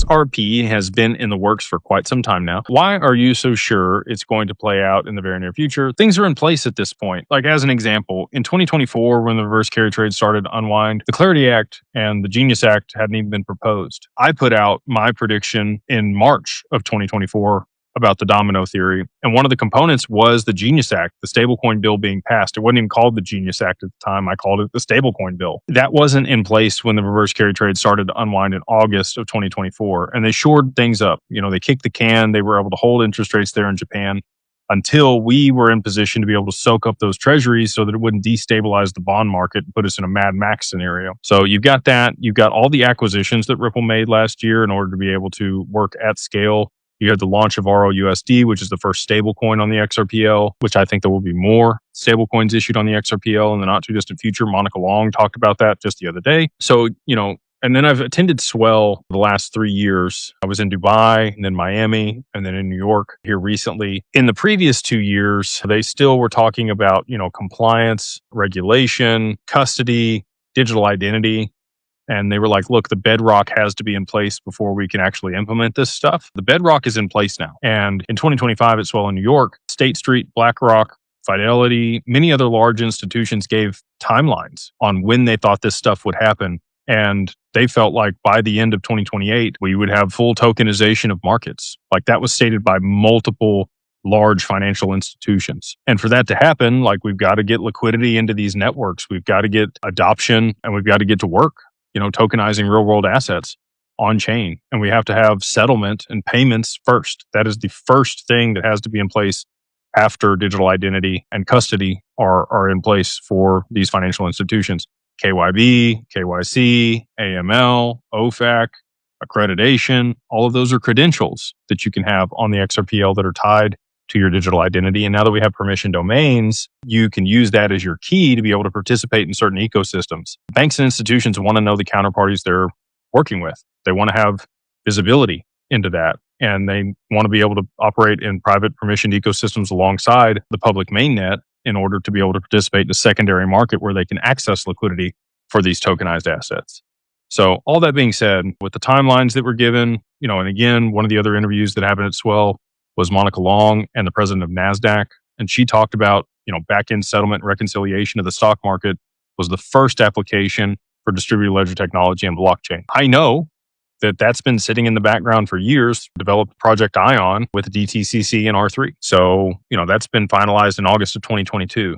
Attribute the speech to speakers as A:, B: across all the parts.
A: XRP has been in the works for quite some time now. Why are you so sure it's going to play out in the very near future? Things are in place at this point. Like, as an example, in 2024, when the reverse carry trade started to unwind, the Clarity Act and the Genius Act hadn't even been proposed. I put out my prediction in March of 2024 about the domino theory. And one of the components was the Genius Act, the stablecoin bill being passed. It wasn't even called the Genius Act at the time. I called it the stablecoin bill. That wasn't in place when the reverse carry trade started to unwind in August of 2024. And they shored things up. They kicked the can. They were able to hold interest rates there in Japan until we were in position to be able to soak up those treasuries so that it wouldn't destabilize the bond market and put us in a Mad Max scenario. So you've got that. You've got all the acquisitions that Ripple made last year in order to be able to work at scale. You had the launch of ROUSD, which is the first stable coin on the XRPL, which I think there will be more stable coins issued on the XRPL in the not too distant future. Monica Long talked about that just the other day. So, and then I've attended Swell the last 3 years. I was in Dubai and then Miami and then in New York here recently. In the previous 2 years, they still were talking about, compliance, regulation, custody, digital identity. And they were like, look, the bedrock has to be in place before we can actually implement this stuff. The bedrock is in place now. And in 2025 at Swell in New York, State Street, BlackRock, Fidelity, many other large institutions gave timelines on when they thought this stuff would happen. And they felt like by the end of 2028, we would have full tokenization of markets. Like that was stated by multiple large financial institutions. And for that to happen, like we've got to get liquidity into these networks. We've got to get adoption and we've got to get to work. Tokenizing real world assets on chain. And we have to have settlement and payments first. That is the first thing that has to be in place after digital identity and custody are in place for these financial institutions. KYB, KYC, AML, OFAC, accreditation, all of those are credentials that you can have on the XRPL that are tied to your digital identity. And now that we have permission domains, you can use that as your key to be able to participate in certain ecosystems. Banks and institutions want to know the counterparties they're working with. They want to have visibility into that. And they want to be able to operate in private permissioned ecosystems alongside the public mainnet in order to be able to participate in a secondary market where they can access liquidity for these tokenized assets. So all that being said, with the timelines that were given, and again, one of the other interviews that happened at Swell was Monica Long and the president of NASDAQ. And she talked about, back-end settlement and reconciliation of the stock market was the first application for distributed ledger technology and blockchain. I know that that's been sitting in the background for years, developed Project Ion with DTCC and R3. So, that's been finalized in August of 2022.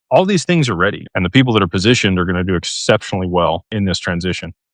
A: All these things are ready, and the people that are positioned are going to do exceptionally well in this transition.